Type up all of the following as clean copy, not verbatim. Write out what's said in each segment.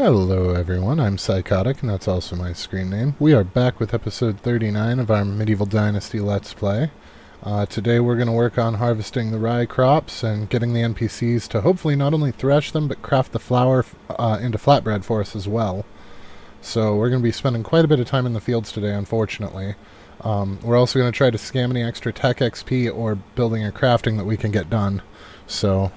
Hello everyone, I'm Psychotic, and that's also my screen name. We are back with episode 39 of our Medieval Dynasty Let's Play. Today we're going to work on harvesting the rye crops and getting the NPCs to hopefully not only thresh them, but craft the flour into flatbread for us as well. So we're going to be spending quite a bit of time in the fields today, unfortunately. We're also going to try to scam any extra tech XP or building or crafting that we can get done. So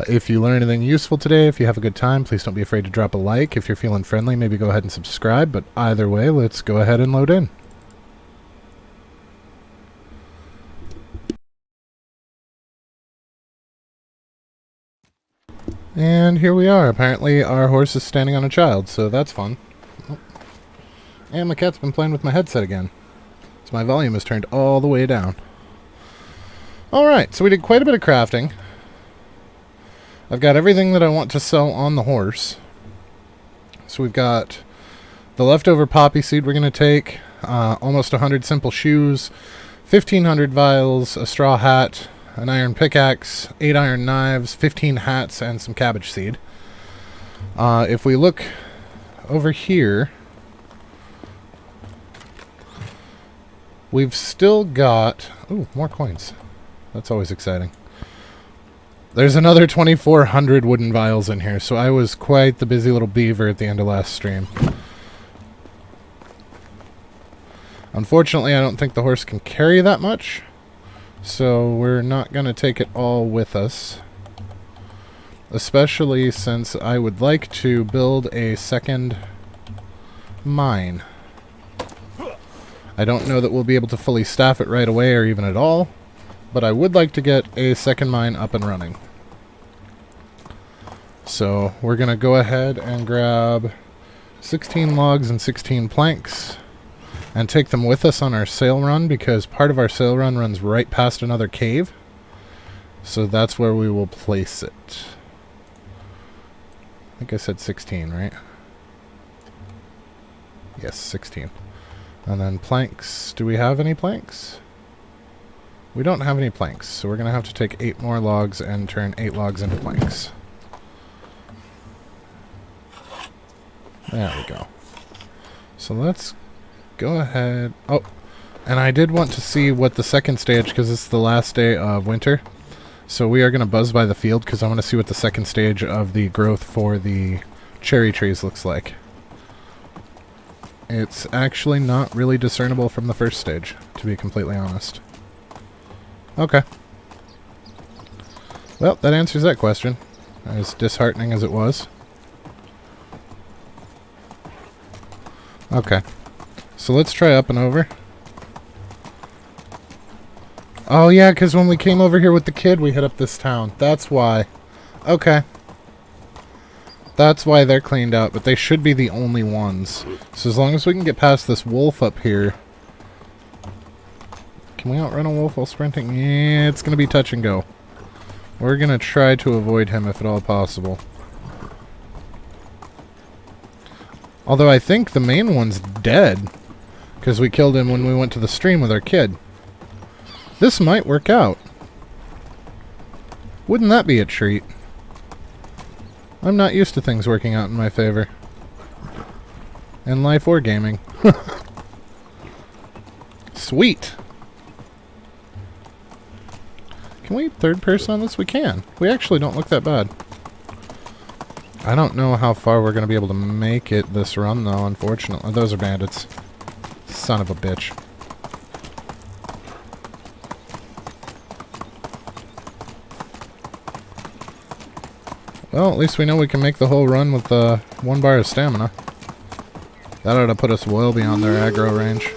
if you learn anything useful today, if you have a good time, please don't be afraid to drop a like. If you're feeling friendly, maybe go ahead and subscribe. But either way, let's go ahead and load in. And here we are. Apparently our horse is standing on a child, so that's fun. Oh. And my cat's been playing with my headset again. So my volume is turned all the way down. Alright, so we did quite a bit of crafting. I've got everything that I want to sell on the horse. So we've got the leftover poppy seed we're going to take, almost 100 simple shoes, 1,500 vials, a straw hat, an iron pickaxe, 8 iron knives, 15 hats, and some cabbage seed. If we look over here, we've still got... Ooh, more coins. That's always exciting. There's another 2,400 wooden vials in here, so I was quite the busy little beaver at the end of last stream. Unfortunately, I don't think the horse can carry that much, so we're not going to take it all with us. Especially since I would like to build a second mine. I don't know that we'll be able to fully staff it right away or even at all, but I would like to get a second mine up and running. So we're going to go ahead and grab 16 logs and 16 planks and take them with us on our sail run, because part of our sail run runs right past another cave. So that's where we will place it. I think I said 16, right? Yes, 16. And then planks. Do we have any planks? We don't have any planks, so we're going to have to take 8 more logs and turn 8 logs into planks. There we go. So let's go ahead... Oh, and I did want to see what the second stage, because it's the last day of winter. So we are going to buzz by the field, because I want to see what the second stage of the growth for the cherry trees looks like. It's actually not really discernible from the first stage, to be completely honest. Okay. Well, that answers that question. As disheartening as it was. Okay. So let's try up and over. Oh yeah, because when we came over here with the kid, we hit up this town. That's why. Okay. That's why they're cleaned out, but they should be the only ones. So as long as we can get past this wolf up here... Can we outrun a wolf while sprinting? Yeah, it's going to be touch and go. We're going to try to avoid him if at all possible. Although I think the main one's dead, because we killed him when we went to the stream with our kid. This might work out. Wouldn't that be a treat? I'm not used to things working out in my favor. In life or gaming. Sweet! Can we third person on this? We can. We actually don't look that bad. I don't know how far we're going to be able to make it this run, though, unfortunately. Those are bandits. Son of a bitch. Well, at least we know we can make the whole run with 1 bar of stamina. That ought to put us well beyond their aggro range.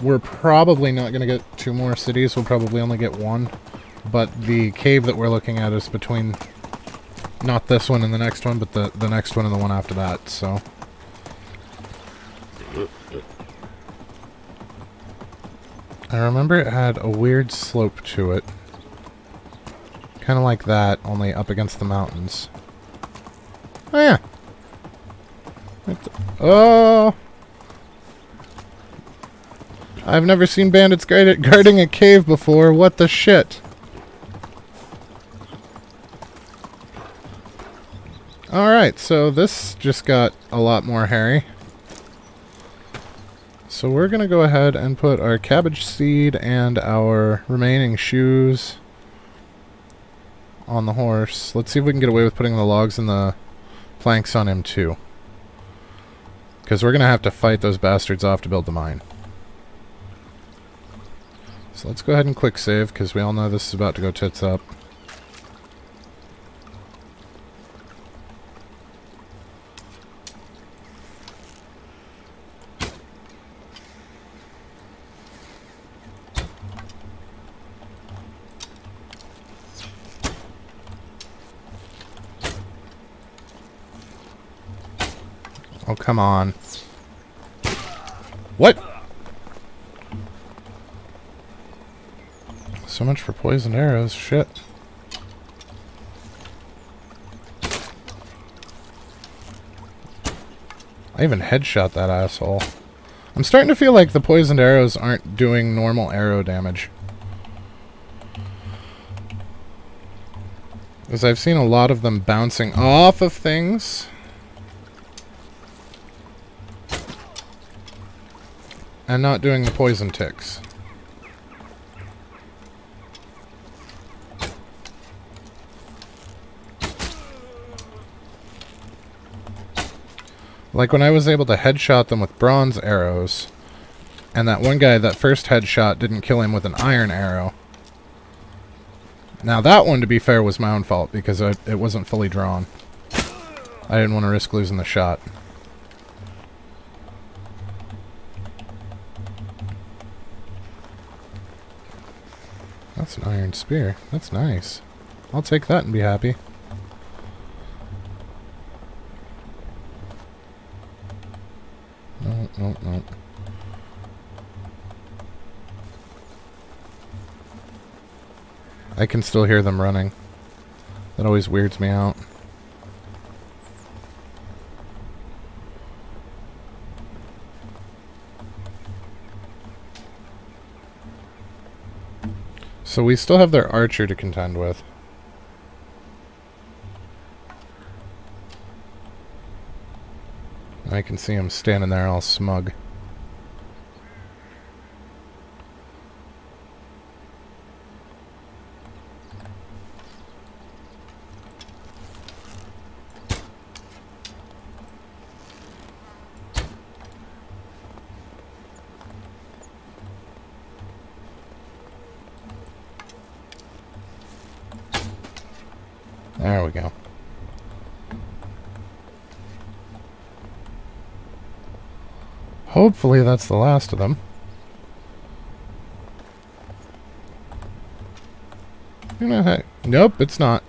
We're probably not going to get 2 more cities. We'll probably only get 1. But the cave that we're looking at is between... Not this one and the next one, but the next one and the one after that, so... I remember it had a weird slope to it. Kind of like that, only up against the mountains. Oh, yeah. Oh! I've never seen bandits guarding a cave before. What the shit? Alright, so this just got a lot more hairy. So we're going to go ahead and put our cabbage seed and our remaining shoes on the horse. Let's see if we can get away with putting the logs and the planks on him too. Because we're going to have to fight those bastards off to build the mine. So let's go ahead and quick save, because we all know this is about to go tits up. Oh, come on. What? So much for poisoned arrows. Shit. I even headshot that asshole. I'm starting to feel like the poisoned arrows aren't doing normal arrow damage. Because I've seen a lot of them bouncing off of things. And not doing the poison ticks. Like when I was able to headshot them with bronze arrows, and that one guy, that first headshot, didn't kill him with an iron arrow. Now that one, to be fair, was my own fault, because it wasn't fully drawn. I didn't want to risk losing the shot. That's an iron spear. That's nice. I'll take that and be happy. No, no, no. I can still hear them running. That always weirds me out. So we still have their archer to contend with. I can see him standing there all smug. There we go. Hopefully that's the last of them. You know, hey, nope, it's not.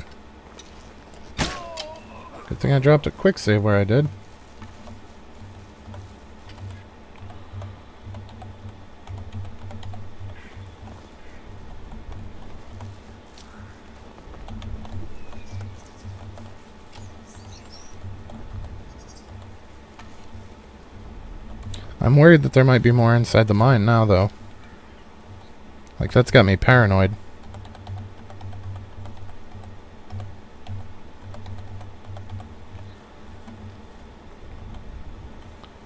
Good thing I dropped a quick save where I did. I'm worried that there might be more inside the mine now, though. Like, that's got me paranoid.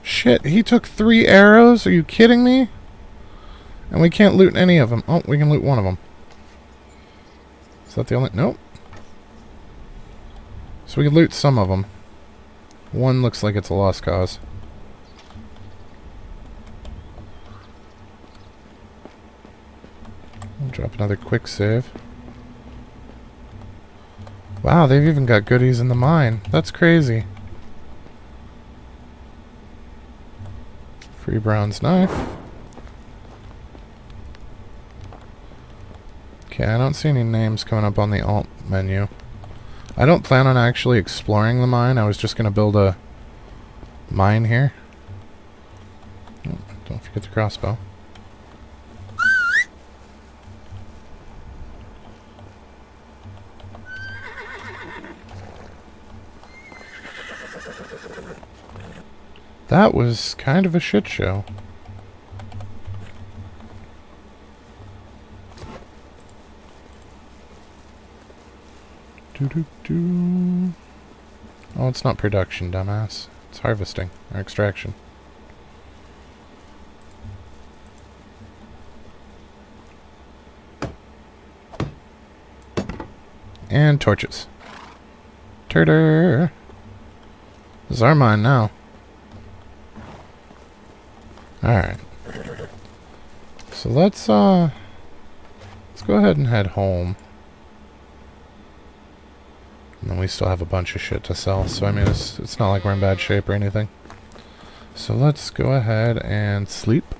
Shit, he took 3 arrows? Are you kidding me? And we can't loot any of them. Oh, we can loot one of them. Is that the only... Nope. So we can loot some of them. One looks like it's a lost cause. I'll drop another quick save. Wow, they've even got goodies in the mine. That's crazy. Free bronze knife. Okay, I don't see any names coming up on the alt menu. I don't plan on actually exploring the mine. I was just going to build a mine here. Oh, don't forget the crossbow. That was kind of a shit show. Doo-doo-doo. Oh, it's not production, dumbass. It's harvesting, or extraction. And torches. Turder! This is our mine now. Alright. So let's go ahead and head home. And then we still have a bunch of shit to sell, so I mean, it's not like we're in bad shape or anything. So let's go ahead and sleep.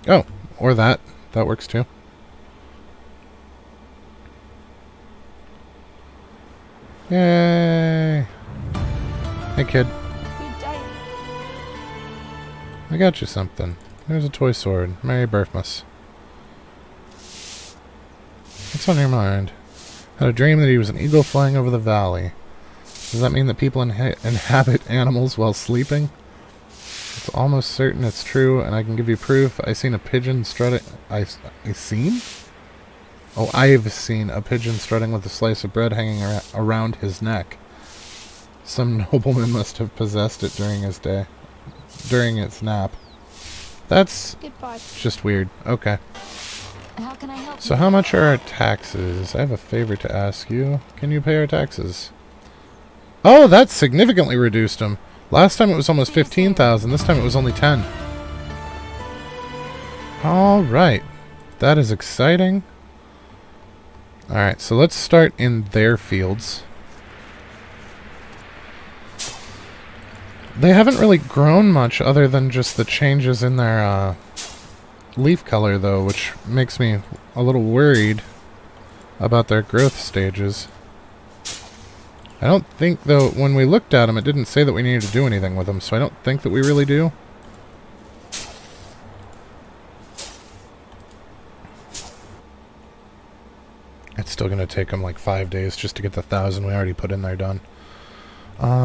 Oh, or that. That works too. Yay! Hey, kid. Good day. I got you something. There's a toy sword. Merry Birthmas. What's on your mind? Had a dream that he was an eagle flying over the valley. Does that mean that people inhabit animals while sleeping? It's almost certain it's true, and I can give you proof. I seen a pigeon strutting... I've seen a pigeon strutting with a slice of bread hanging around his neck. Some nobleman must have possessed it during his day. During its nap. That's Goodbye. just weird. Okay. How can I help So you? how much are our taxes? I have a favor to ask you. Can you pay our taxes? Oh, that's significantly reduced them. Last time it was almost 15,000. This time it was only 10. Alright. That is exciting. Alright, so let's start in their fields. They haven't really grown much other than just the changes in their leaf color, though, which makes me a little worried about their growth stages. I don't think, though, when we looked at them, it didn't say that we needed to do anything with them, so I don't think that we really do. It's still going to take them like 5 days just to get the 1,000 we already put in there done.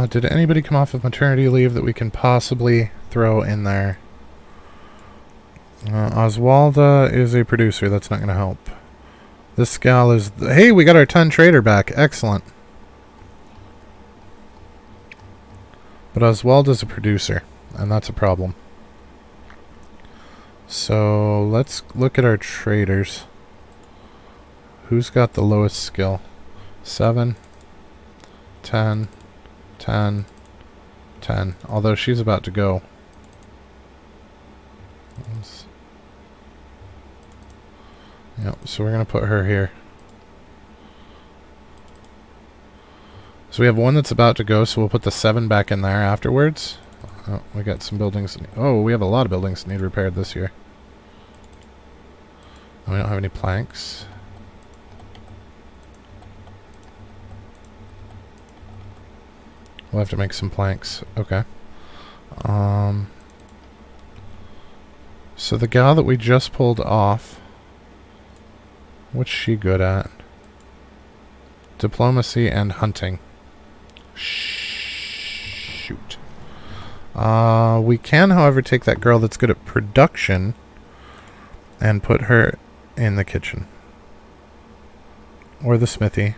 Did anybody come off of maternity leave that we can possibly throw in there? Oswalda is a producer. That's not going to help. This gal is... Hey, we got our 10 trader back. Excellent. But Oswalda's a producer, and that's a problem. So, let's look at our traders. Who's got the lowest skill? 7, 10, 10, 10. Although she's about to go. Yep, so we're going to put her here. So we have one that's about to go, so we'll put the 7 back in there afterwards. Oh, we got some buildings. Oh, we have a lot of buildings that need repaired this year. Oh, we don't have any planks. We'll have to make some planks. Okay. So the gal that we just pulled off, what's she good at? Diplomacy and hunting. Shoot. We can, however, take that girl that's good at production and put her in the kitchen. Or the smithy.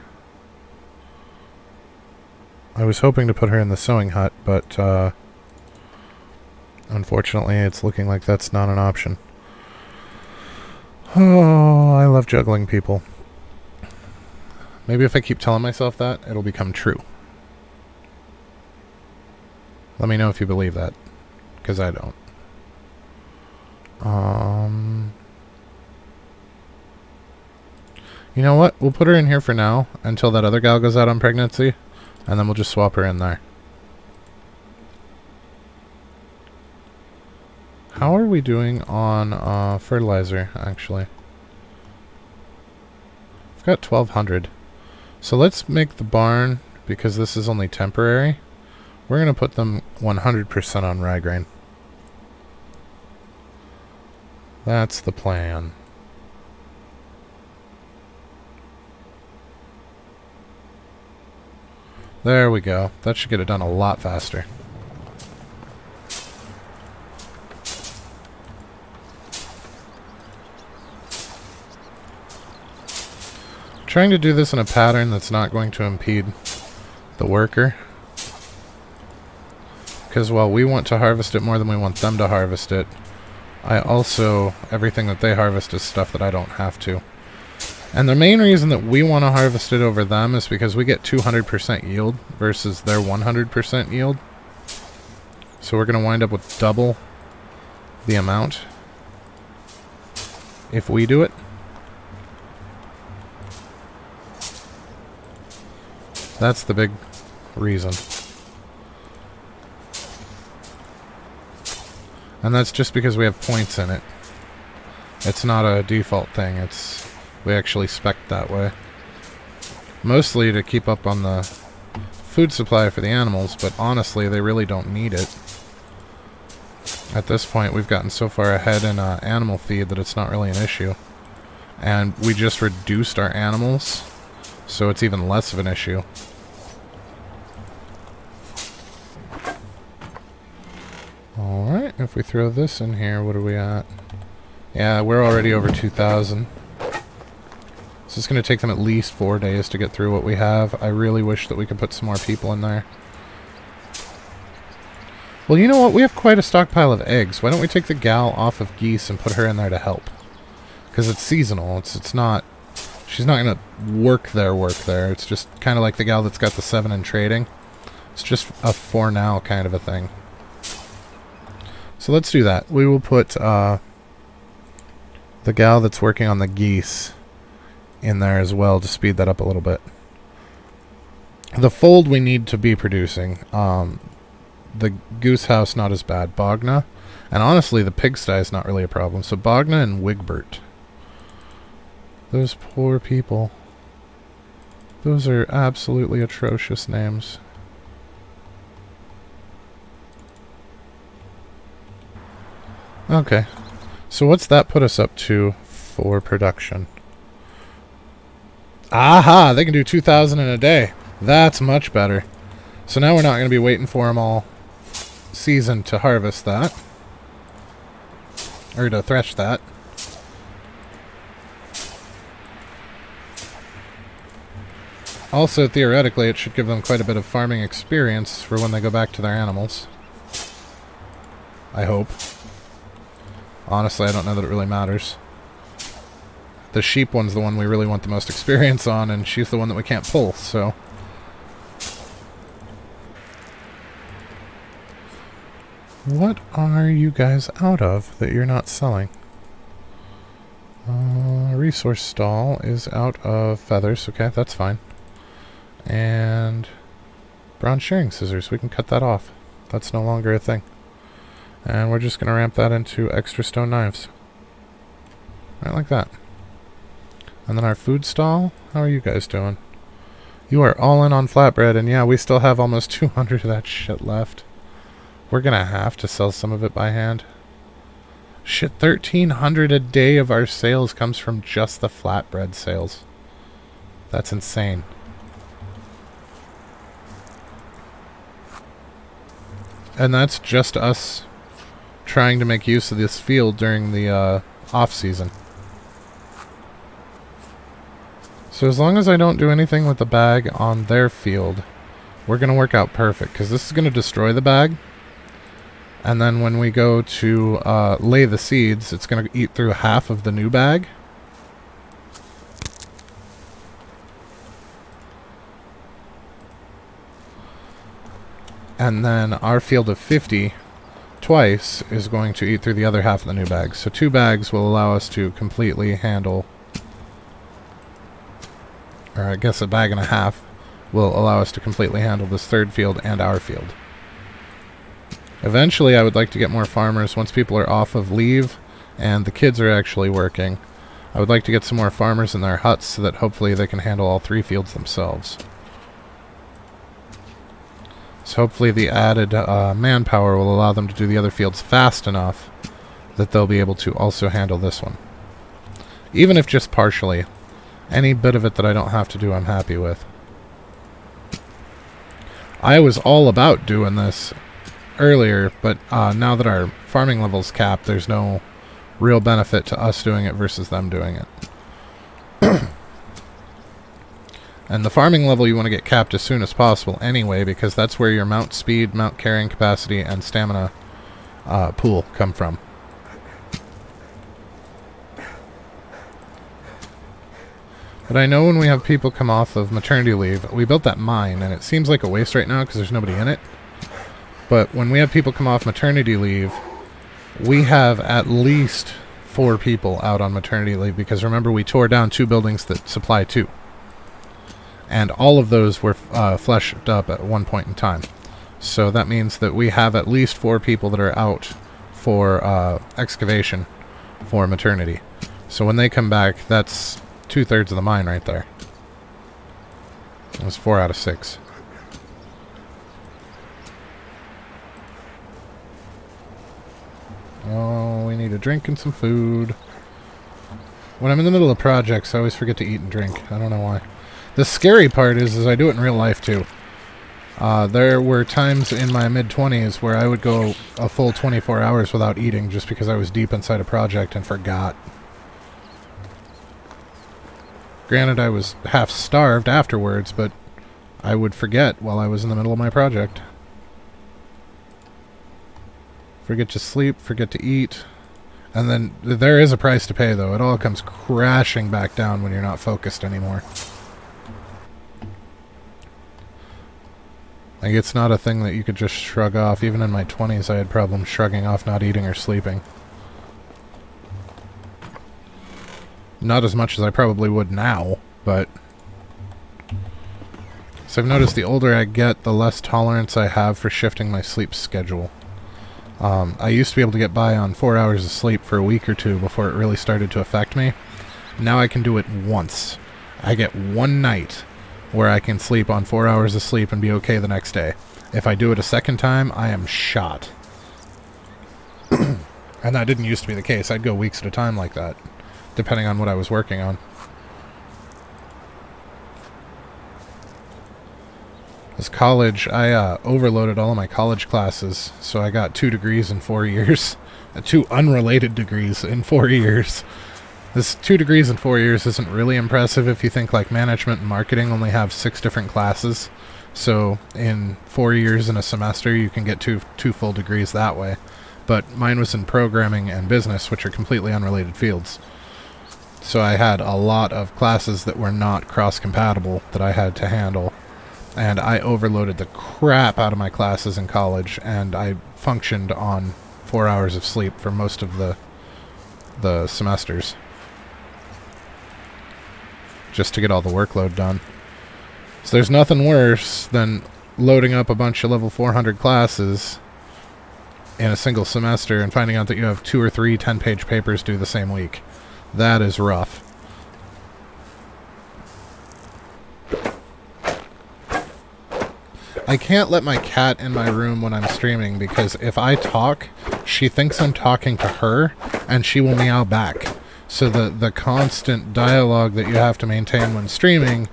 I was hoping to put her in the sewing hut, but unfortunately it's looking like that's not an option. Oh, I love juggling people. Maybe if I keep telling myself that, it'll become true. Let me know if you believe that, because I don't. You know what? We'll put her in here for now, until that other gal goes out on pregnancy. And then we'll just swap her in there. How are we doing on fertilizer, actually? I've got 1,200. So let's make the barn, because this is only temporary. We're going to put them 100% on rye grain. That's the plan. There we go. That should get it done a lot faster. trying to do this in a pattern that's not going to impede the worker. Because while we want to harvest it more than we want them to harvest it, everything that they harvest is stuff that I don't have to. And the main reason that we want to harvest it over them is because we get 200% yield versus their 100% yield. So we're going to wind up with double the amount if we do it. That's the big reason. And that's just because we have points in it. It's not a default thing. We actually spec that way. Mostly to keep up on the food supply for the animals, but honestly, they really don't need it. At this point, we've gotten so far ahead in animal feed that it's not really an issue. And we just reduced our animals, so it's even less of an issue. Alright, if we throw this in here, what are we at? Yeah, we're already over 2,000. So it's going to take them at least 4 days to get through what we have. I really wish that we could put some more people in there. Well, you know what? We have quite a stockpile of eggs. Why don't we take the gal off of geese and put her in there to help? Because it's seasonal. It's not... She's not going to work there. It's just kind of like the gal that's got the 7 in trading. It's just a for now kind of a thing. So let's do that. We will put the gal that's working on the geese in there as well to speed that up a little bit. The fold we need to be producing. The goose house, not as bad. Bogna. And honestly, the pigsty is not really a problem. So Bogna and Wigbert. Those poor people. Those are absolutely atrocious names. Okay. So what's that put us up to for production? Aha! They can do 2,000 in a day. That's much better. So now we're not going to be waiting for them all season to harvest that. Or to thresh that. Also, theoretically, it should give them quite a bit of farming experience for when they go back to their animals. I hope. Honestly, I don't know that it really matters. The sheep one's the one we really want the most experience on, and she's the one that we can't pull, so... What are you guys out of that you're not selling? Resource stall is out of feathers. Okay, that's fine. And bronze shearing scissors. We can cut that off. That's no longer a thing. And we're just going to ramp that into extra stone knives. Right like that. And then our food stall. How are you guys doing? You are all in on flatbread, and yeah, we still have almost 200 of that shit left. We're going to have to sell some of it by hand. Shit, 1,300 a day of our sales comes from just the flatbread sales. That's insane. And that's just us trying to make use of this field during the off-season. So as long as I don't do anything with the bag on their field, we're going to work out perfect, because this is going to destroy the bag. And then when we go to lay the seeds, it's going to eat through half of the new bag. And then our field of 50 twice is going to eat through the other half of the new bag. So 2 bags will allow us to completely handle, or I guess a bag and a half will allow us to completely handle this third field and our field. Eventually I would like to get more farmers once people are off of leave and the kids are actually working. I would like to get some more farmers in their huts so that hopefully they can handle all 3 fields themselves. So hopefully the added manpower will allow them to do the other fields fast enough that they'll be able to also handle this one. Even if just partially. Any bit of it that I don't have to do, I'm happy with. I was all about doing this earlier, but now that our farming level's capped, there's no real benefit to us doing it versus them doing it. And the farming level you want to get capped as soon as possible anyway, because that's where your mount speed, mount carrying capacity, and stamina pool come from. But I know when we have people come off of maternity leave, we built that mine, and it seems like a waste right now because there's nobody in it. But when we have people come off maternity leave, we have at least 4 people out on maternity leave, because remember, we tore down 2 buildings that supply 2. And all of those were fleshed up at one point in time. So that means that we have at least 4 people that are out for excavation for maternity. So when they come back, that's 2/3 of the mine right there. It was 4 out of 6. Oh, we need a drink and some food. When I'm in the middle of projects, I always forget to eat and drink. I don't know why. The scary part is I do it in real life too. There were times in my mid-20s where I would go a full 24 hours without eating just because I was deep inside a project and forgot. Granted, I was half starved afterwards, but I would forget while I was in the middle of my project. Forget to sleep, forget to eat. And then there is a price to pay, though. It all comes crashing back down when you're not focused anymore. Like, it's not a thing that you could just shrug off. Even in my 20s, I had problems shrugging off not eating or sleeping. Not as much as I probably would now, but... So I've noticed the older I get, the less tolerance I have for shifting my sleep schedule. I used to be able to get by on 4 hours of sleep for a week or 2 before it really started to affect me. Now I can do it once. I get one night where I can sleep on 4 hours of sleep and be okay the next day. If I do it a second time, I am shot. And that didn't used to be the case. I'd go weeks at a time like that, depending on what I was working on. This college, I overloaded all of my college classes, so I got 2 degrees in 4 years. 2 unrelated degrees in 4 years. This 2 degrees in 4 years isn't really impressive if you think like management and marketing only have 6 different classes. So in 4 years in a semester, you can get two full degrees that way. But mine was in programming and business, which are completely unrelated fields. So I had a lot of classes that were not cross-compatible that I had to handle. And I overloaded the crap out of my classes in college, and I functioned on 4 hours of sleep for most of the semesters. Just to get all the workload done. So there's nothing worse than loading up a bunch of level 400 classes in a single semester and finding out that you have 2 or 3 10-page papers due the same week. That is rough. I can't let my cat in my room when I'm streaming because if I talk, she thinks I'm talking to her and she will meow back. So the constant dialogue that you have to maintain when streaming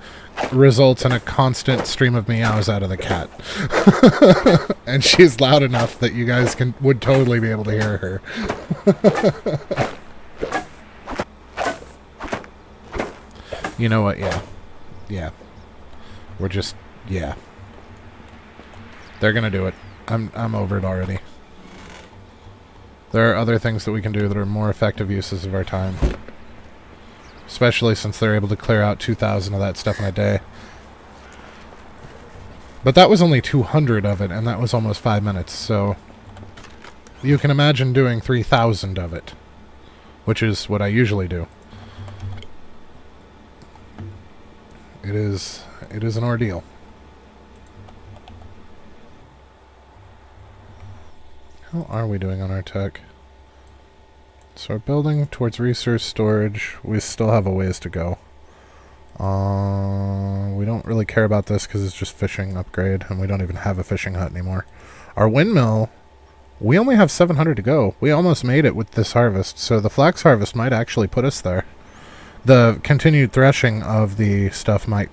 results in a constant stream of meows out of the cat. And she's loud enough that you guys would totally be able to hear her. You know what? Yeah. We're just... Yeah. They're gonna do it. I'm over it already. There are other things that we can do that are more effective uses of our time. Especially since they're able to clear out 2,000 of that stuff in a day. But that was only 200 of it, and that was almost 5 minutes, so... You can imagine doing 3,000 of it. Which is what I usually do. It is an ordeal. How are we doing on our tech? So we're building towards resource storage. We still have a ways to go. We don't really care about this because it's just fishing upgrade, and we don't even have a fishing hut anymore. Our windmill, we only have 700 to go. We almost made it with this harvest, so the flax harvest might actually put us there. The continued threshing of the stuff might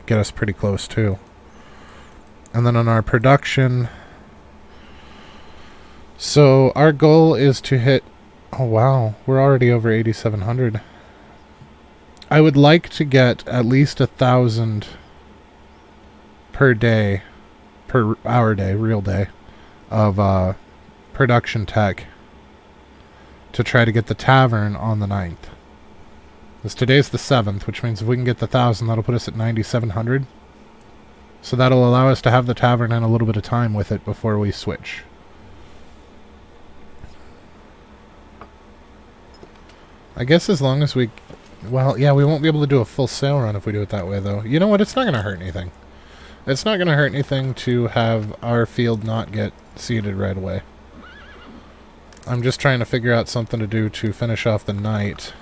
get us pretty close too. And then on our production... So our goal is to hit... Oh wow, we're already over 8,700. I would like to get at least 1,000 per day, per hour day, real day, of production tech to try to get the tavern on the 9th. Because today's the 7th, which means if we can get the 1,000, that'll put us at 9,700. So that'll allow us to have the tavern and a little bit of time with it before we switch. I guess as long as we... Well, yeah, we won't be able to do a full sail run if we do it that way, though. You know what? It's not going to hurt anything. It's not going to hurt anything to have our field not get seeded right away. I'm just trying to figure out something to do to finish off the night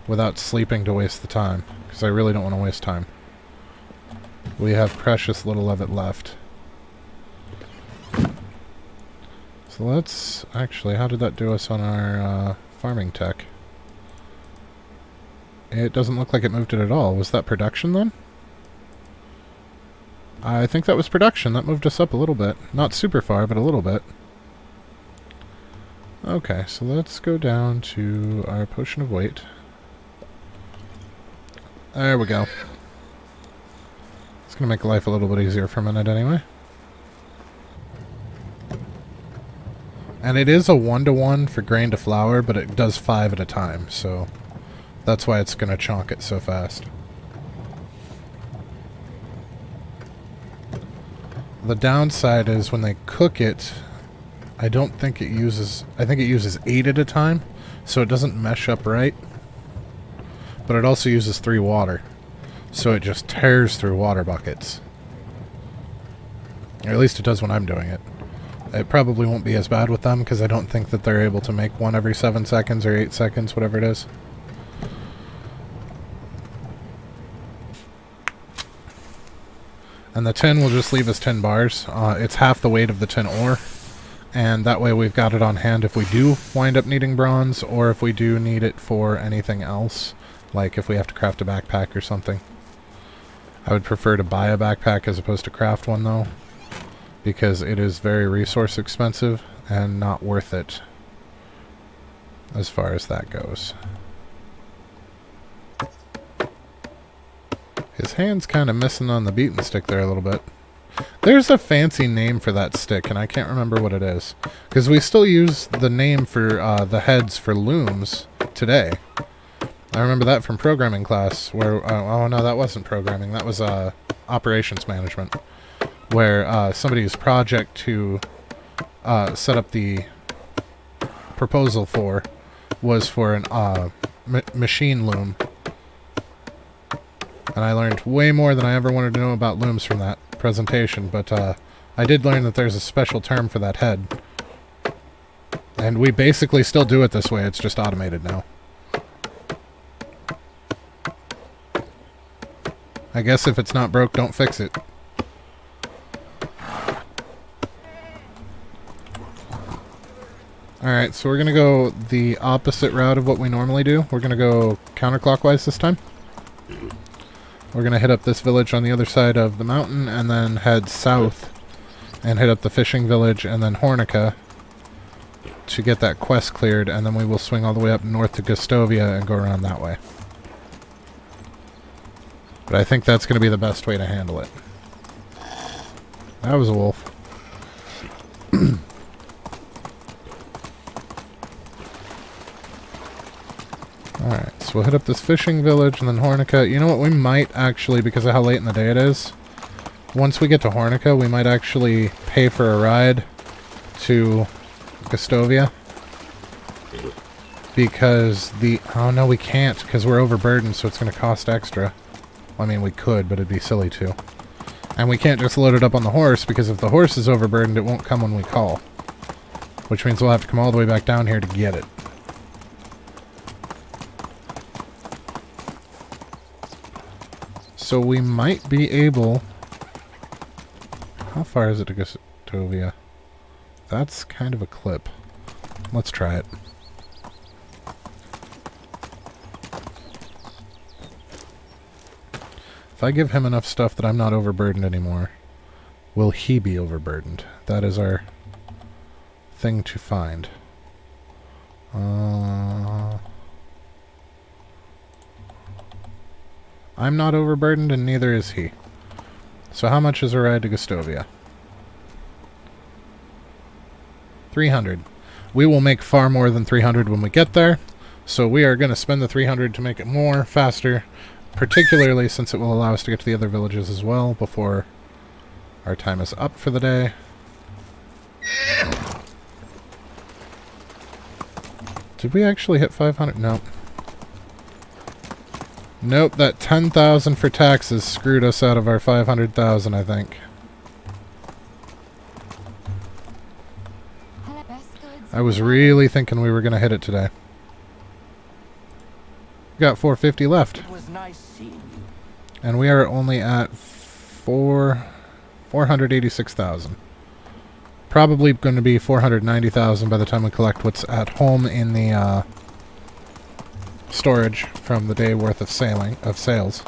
without sleeping to waste the time, because I really don't want to waste time. We have precious little of it left. So let's... Actually, how did that do us on our farming tech? It doesn't look like it moved it at all. Was that production then? I think that was production. That moved us up a little bit. Not super far, but a little bit. Okay, so let's go down to our potion of weight. There we go. It's going to make life a little bit easier for a minute anyway. And it is a 1-to-1 for grain to flour, but it does 5 at a time, so that's why it's going to chonk it so fast. The downside is when they cook it, I don't think it uses... I think it uses 8 at a time, so it doesn't mesh up right. But it also uses 3 water, so it just tears through water buckets. Or at least it does when I'm doing it. It probably won't be as bad with them, because I don't think that they're able to make one every 7 seconds or 8 seconds, whatever it is. And the tin will just leave us 10 bars. It's half the weight of the tin ore. And that way we've got it on hand if we do wind up needing bronze, or if we do need it for anything else. Like if we have to craft a backpack or something. I would prefer to buy a backpack as opposed to craft one though, because it is very resource expensive and not worth it as far as that goes. His hand's kind of missing on the beaten stick there a little bit. There's a fancy name for that stick, and I can't remember what it is. Because we still use the name for the heads for looms today. I remember that from programming class, where... oh, no, that wasn't programming. That was operations management. Where somebody's project to set up the proposal for was for an machine loom. And I learned way more than I ever wanted to know about looms from that presentation, but I did learn that there's a special term for that head. And we basically still do it this way, it's just automated now. I guess if it's not broke, don't fix it. Alright, so we're going to go the opposite route of what we normally do. We're going to go counterclockwise this time. We're going to hit up this village on the other side of the mountain and then head south and hit up the fishing village and then Hornica to get that quest cleared, and then we will swing all the way up north to Gustovia and go around that way. But I think that's going to be the best way to handle it. That was a wolf. Alright, so we'll hit up this fishing village and then Hornica. You know what, we might actually, because of how late in the day it is, once we get to Hornica, we might actually pay for a ride to Gustovia. Because the... Oh no, we can't, because we're overburdened, so it's going to cost extra. Well, I mean, we could, but it'd be silly to. And we can't just load it up on the horse, because if the horse is overburdened, it won't come when we call. Which means we'll have to come all the way back down here to get it. So we might be able... How far is it to Gustovia? That's kind of a clip. Let's try it. If I give him enough stuff that I'm not overburdened anymore, will he be overburdened? That is our thing to find. I'm not overburdened, and neither is he. So how much is a ride to Gustovia? 300. We will make far more than 300 when we get there. So we are going to spend the 300 to make it more, faster, particularly since it will allow us to get to the other villages as well before our time is up for the day. Did we actually hit 500? No. Nope, that 10,000 for taxes screwed us out of our 500,000, I think. I was really thinking we were going to hit it today. We got 450 left. It was nice seeing you. And we are only at 486,000. Probably going to be 490,000 by the time we collect what's at home in the storage from the day worth of sales.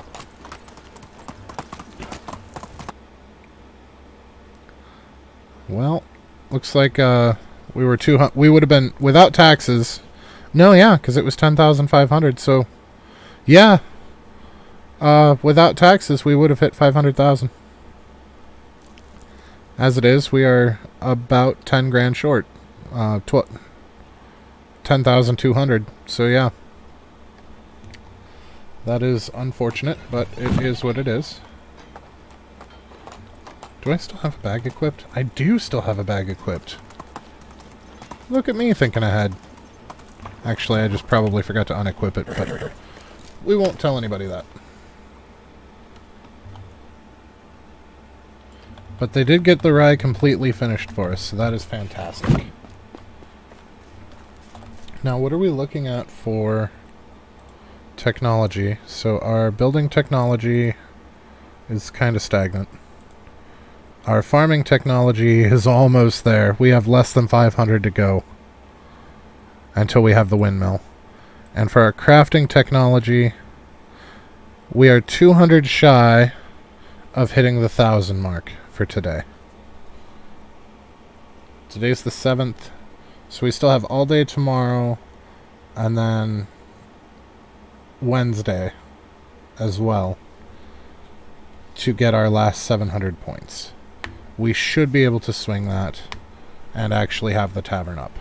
Well, looks like we were we would have been without taxes. No, yeah, because it was 10,500. So, yeah, without taxes, we would have hit 500,000. As it is, we are about 10 grand short. 10,200. So, yeah. That is unfortunate, but it is what it is. Do I still have a bag equipped? I do still have a bag equipped. Look at me thinking ahead. Actually, I just probably forgot to unequip it, but we won't tell anybody that. But they did get the rye completely finished for us, so that is fantastic. Now, what are we looking at for technology? So our building technology is kind of stagnant. Our farming technology is almost there. We have less than 500 to go until we have the windmill. And for our crafting technology, we are 200 shy of hitting the 1,000 mark for today. Today's the 7th, so we still have all day tomorrow, and then Wednesday as well to get our last 700 points. We should be able to swing that and actually have the tavern up.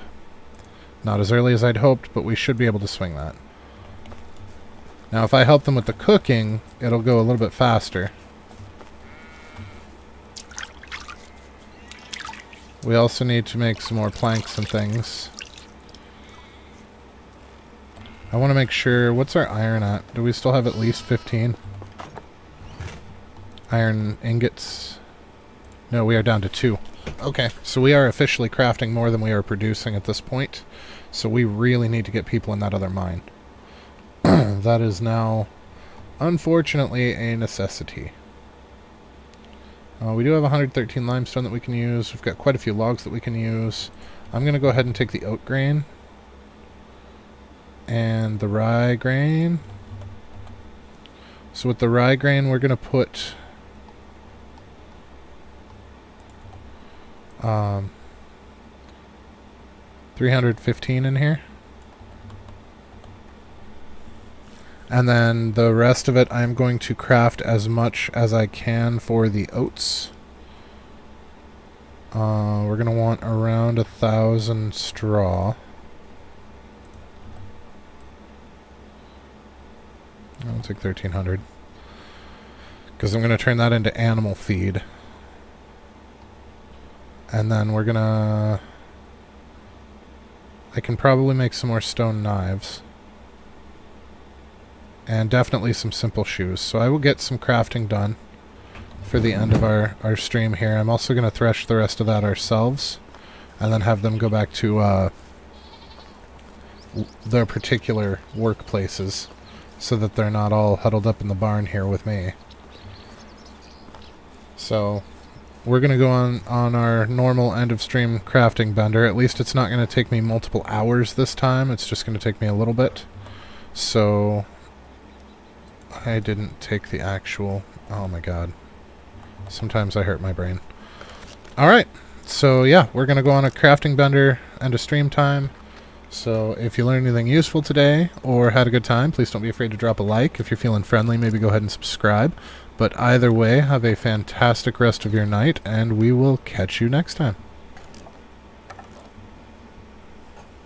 Not as early as I'd hoped, but we should be able to swing that. Now, if I help them with the cooking, it'll go a little bit faster. We also need to make some more planks and things. I want to make sure... What's our iron at? Do we still have at least 15? Iron ingots. No, we are down to 2. Okay, so we are officially crafting more than we are producing at this point. So we really need to get people in that other mine. That is now, unfortunately, a necessity. We do have 113 limestone that we can use. We've got quite a few logs that we can use. I'm going to go ahead and take the oat grain. And the rye grain. So with the rye grain, we're going to put... 315 in here. And then the rest of it I'm going to craft as much as I can for the oats. We're going to want around 1,000 straw. I'll take 1,300. Because I'm going to turn that into animal feed. And then we're going to... I can probably make some more stone knives. And definitely some simple shoes. So I will get some crafting done for the end of our stream here. I'm also going to thresh the rest of that ourselves. And then have them go back to their particular workplaces. So that they're not all huddled up in the barn here with me. So we're going to go on our normal end of stream crafting bender. At least it's not going to take me multiple hours this time. It's just going to take me a little bit. So... I didn't take the actual... Oh my god. Sometimes I hurt my brain. Alright. So yeah, we're going to go on a crafting bender and a stream time. So if you learned anything useful today or had a good time, please don't be afraid to drop a like. If you're feeling friendly, maybe go ahead and subscribe. But either way, have a fantastic rest of your night, and we will catch you next time.